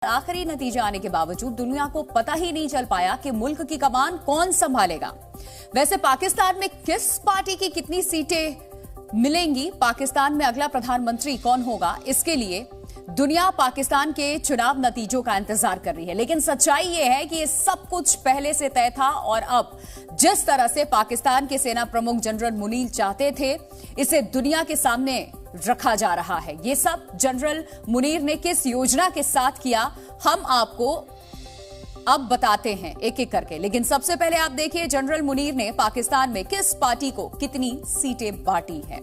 आखिरी नतीजा आने के बावजूद दुनिया को पता ही नहीं चल पाया कि मुल्क की कमान कौन संभालेगा। वैसे पाकिस्तान में किस पार्टी की कितनी सीटें मिलेंगी, पाकिस्तान में अगला प्रधानमंत्री कौन होगा, इसके लिए दुनिया पाकिस्तान के चुनाव नतीजों का इंतजार कर रही है। लेकिन सच्चाई यह है कि ये सब कुछ पहले से तय था और अब जिस तरह से पाकिस्तान के सेना प्रमुख जनरल मुनीर चाहते थे, इसे दुनिया के सामने रखा जा रहा है। ये सब जनरल मुनीर ने किस योजना के साथ किया, हम आपको अब बताते हैं एक एक करके। लेकिन सबसे पहले आप देखिए जनरल मुनीर ने पाकिस्तान में किस पार्टी को कितनी सीटें बांटी हैं।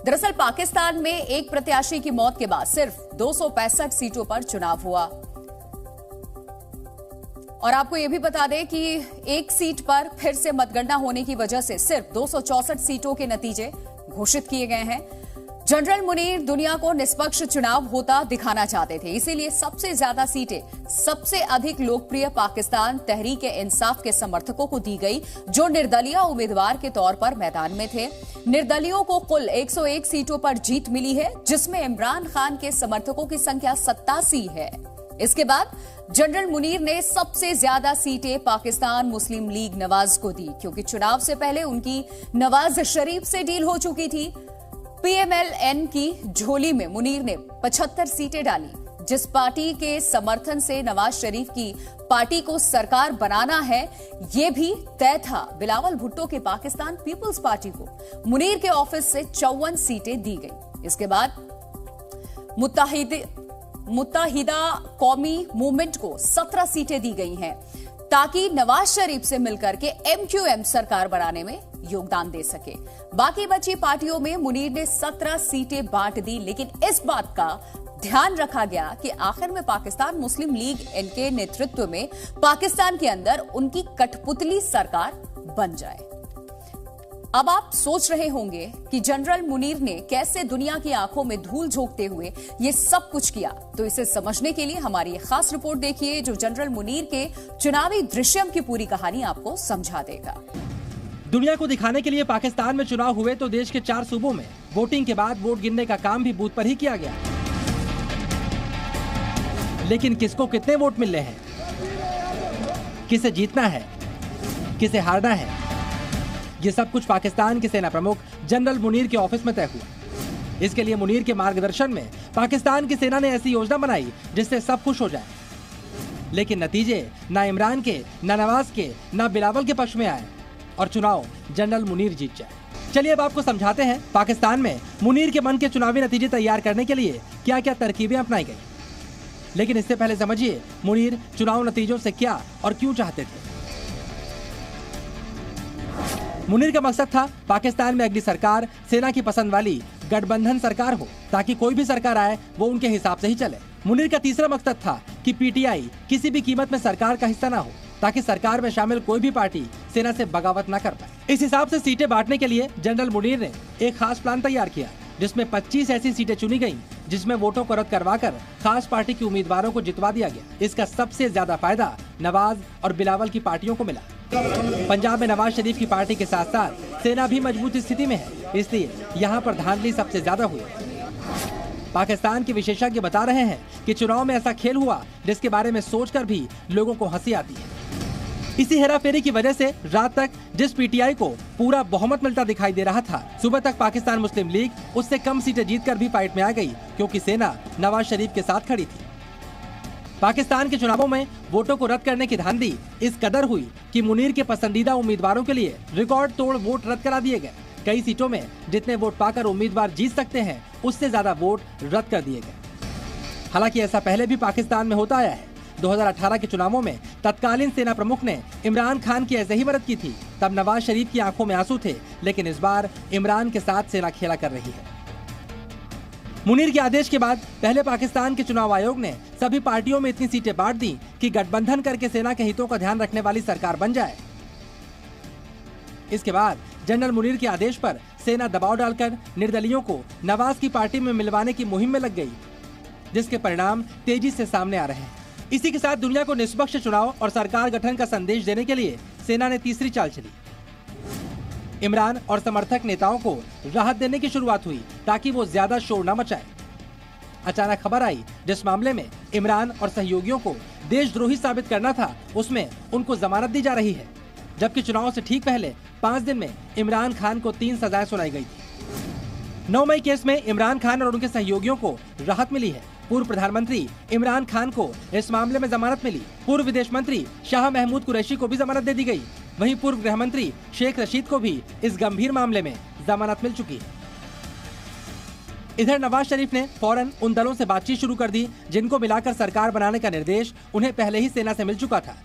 दरअसल पाकिस्तान में एक प्रत्याशी की मौत के बाद सिर्फ 265 सीटों पर चुनाव हुआ। और आपको यह भी बता दें कि एक सीट पर फिर से मतगणना होने की वजह से सिर्फ 264 सीटों के नतीजे घोषित किए गए हैं। जनरल मुनीर दुनिया को निष्पक्ष चुनाव होता दिखाना चाहते थे, इसीलिए सबसे ज्यादा सीटें सबसे अधिक लोकप्रिय पाकिस्तान तहरीक इंसाफ के समर्थकों को दी गई, जो निर्दलीय उम्मीदवार के तौर पर मैदान में थे। निर्दलीयों को कुल 101 सीटों पर जीत मिली है, जिसमें इमरान खान के समर्थकों की संख्या 87 है। इसके बाद जनरल मुनीर ने सबसे ज्यादा सीटें पाकिस्तान मुस्लिम लीग नवाज को दी, क्योंकि चुनाव से पहले उनकी नवाज शरीफ से डील हो चुकी थी। पीएमएलएन की झोली में मुनीर ने 75 सीटें डाली। जिस पार्टी के समर्थन से नवाज शरीफ की पार्टी को सरकार बनाना है, यह भी तय था। बिलावल भुट्टो के पाकिस्तान पीपल्स पार्टी को मुनीर के ऑफिस से 54 सीटें दी गई। इसके बाद मुत्तहिदा कौमी मूवमेंट को 17 सीटें दी गई हैं, ताकि नवाज शरीफ से मिलकर के एमक्यूएम सरकार बनाने में योगदान दे सके। बाकी बची पार्टियों में मुनीर ने 17 सीटें बांट दी, लेकिन इस बात का ध्यान रखा गया कि आखिर में पाकिस्तान मुस्लिम लीग इनके नेतृत्व में पाकिस्तान के अंदर उनकी कठपुतली सरकार बन जाए। अब आप सोच रहे होंगे कि जनरल मुनीर ने कैसे दुनिया की आंखों में धूल झोंकते हुए ये सब कुछ किया। तो इसे समझने के लिए हमारी एक खास रिपोर्ट देखिए, जो जनरल मुनीर के चुनावी दृश्यम की पूरी कहानी आपको समझा देगा। दुनिया को दिखाने के लिए पाकिस्तान में चुनाव हुए तो देश के 4 सूबों में वोटिंग के बाद वोट गिनने का काम भी बूथ पर ही किया गया। लेकिन किसको कितने वोट मिल रहे हैं, किसे जीतना है, किसे हारना है, ये सब कुछ पाकिस्तान के सेना प्रमुख जनरल मुनीर के ऑफिस में तय हुआ। इसके लिए मुनीर के मार्गदर्शन में पाकिस्तान की सेना ने ऐसी योजना बनाई जिससे सब खुश हो जाए। लेकिन नतीजे ना इमरान के, ना नवाज के, ना बिलावल के पक्ष में आए और चुनाव जनरल मुनीर जीत जाए। चलिए अब आपको समझाते हैं पाकिस्तान में मुनीर के मन के चुनावी नतीजे तैयार करने के लिए क्या क्या तरकीबें अपनाई गई। लेकिन इससे पहले समझिए मुनीर चुनाव नतीजों से क्या और क्यों चाहते थे। मुनीर का मकसद था पाकिस्तान में अगली सरकार सेना की पसंद वाली गठबंधन सरकार हो, ताकि कोई भी सरकार आए वो उनके हिसाब से ही चले। मुनीर का तीसरा मकसद था कि पीटीआई किसी भी कीमत में सरकार का हिस्सा ना हो, ताकि सरकार में शामिल कोई भी पार्टी सेना से बगावत न कर पाए। इस हिसाब से सीटें बांटने के लिए जनरल मुनीर ने एक खास प्लान तैयार किया, जिसमें 25 ऐसी सीटें चुनी गईं, जिसमें वोटों को रद्द करवाकर खास पार्टी के उम्मीदवारों को जितवा दिया गया। इसका सबसे ज्यादा फायदा नवाज और बिलावल की पार्टियों को मिला। पंजाब में नवाज शरीफ की पार्टी के साथ साथ सेना भी मजबूत स्थिति में है, इसलिए यहाँ पर धांधली सबसे ज्यादा हुई। पाकिस्तान के विशेषज्ञ बता रहे हैं कि चुनाव में ऐसा खेल हुआ जिसके बारे में सोचकर भी लोगों को हंसी आती है। इसी हेराफेरी की वजह से रात तक जिस पीटीआई को पूरा बहुमत मिलता दिखाई दे रहा था, सुबह तक पाकिस्तान मुस्लिम लीग उससे कम सीटें जीतकर भी फाइट में आ गई, क्योंकि सेना नवाज शरीफ के साथ खड़ी थी। पाकिस्तान के चुनावों में वोटों को रद्द करने की धांधली इस कदर हुई कि मुनीर के पसंदीदा उम्मीदवारों के लिए रिकॉर्ड तोड़ वोट रद्द करा दिए गए। कई सीटों में जितने वोट पाकर उम्मीदवार जीत सकते हैं, उससे ज्यादा वोट रद्द कर दिए गए। हालांकि ऐसा पहले भी पाकिस्तान में होता आया है। 2018 के चुनावों में तत्कालीन सेना प्रमुख ने इमरान खान की ऐसे ही मदद की थी। तब नवाज शरीफ की आंखों में आंसू थे, लेकिन इस बार इमरान के साथ सेना खेला कर रही है। मुनीर के आदेश के बाद पहले पाकिस्तान के चुनाव आयोग ने सभी पार्टियों में इतनी सीटें बांट दी कि गठबंधन करके सेना के हितों का ध्यान रखने वाली सरकार बन जाए। इसके बाद जनरल मुनीर के आदेश पर सेना दबाव डालकर निर्दलीयों को नवाज की पार्टी में मिलवाने की मुहिम में लग गई, जिसके परिणाम तेजी से सामने आ रहे हैं। इसी के साथ दुनिया को निष्पक्ष चुनाव और सरकार गठन का संदेश देने के लिए सेना ने तीसरी चाल चली। इमरान और समर्थक नेताओं को राहत देने की शुरुआत हुई, ताकि वो ज्यादा शोर न मचाए। अचानक खबर आई जिस मामले में इमरान और सहयोगियों को देशद्रोही साबित करना था, उसमें उनको जमानत दी जा रही है, जबकि चुनाव से ठीक पहले 5 दिन में इमरान खान को 3 सजाएं सुनाई गई थी। 9 मई केस में इमरान खान और उनके सहयोगियों को राहत मिली है। पूर्व प्रधानमंत्री इमरान खान को इस मामले में जमानत मिली। पूर्व विदेश मंत्री शाह महमूद कुरैशी को भी जमानत दे दी गई। वहीं पूर्व गृह मंत्री शेख रशीद को भी इस गंभीर मामले में जमानत मिल चुकी है। इधर नवाज शरीफ ने फौरन उन दलों से बातचीत शुरू कर दी जिनको मिलाकर सरकार बनाने का निर्देश उन्हें पहले ही सेना से मिल चुका था।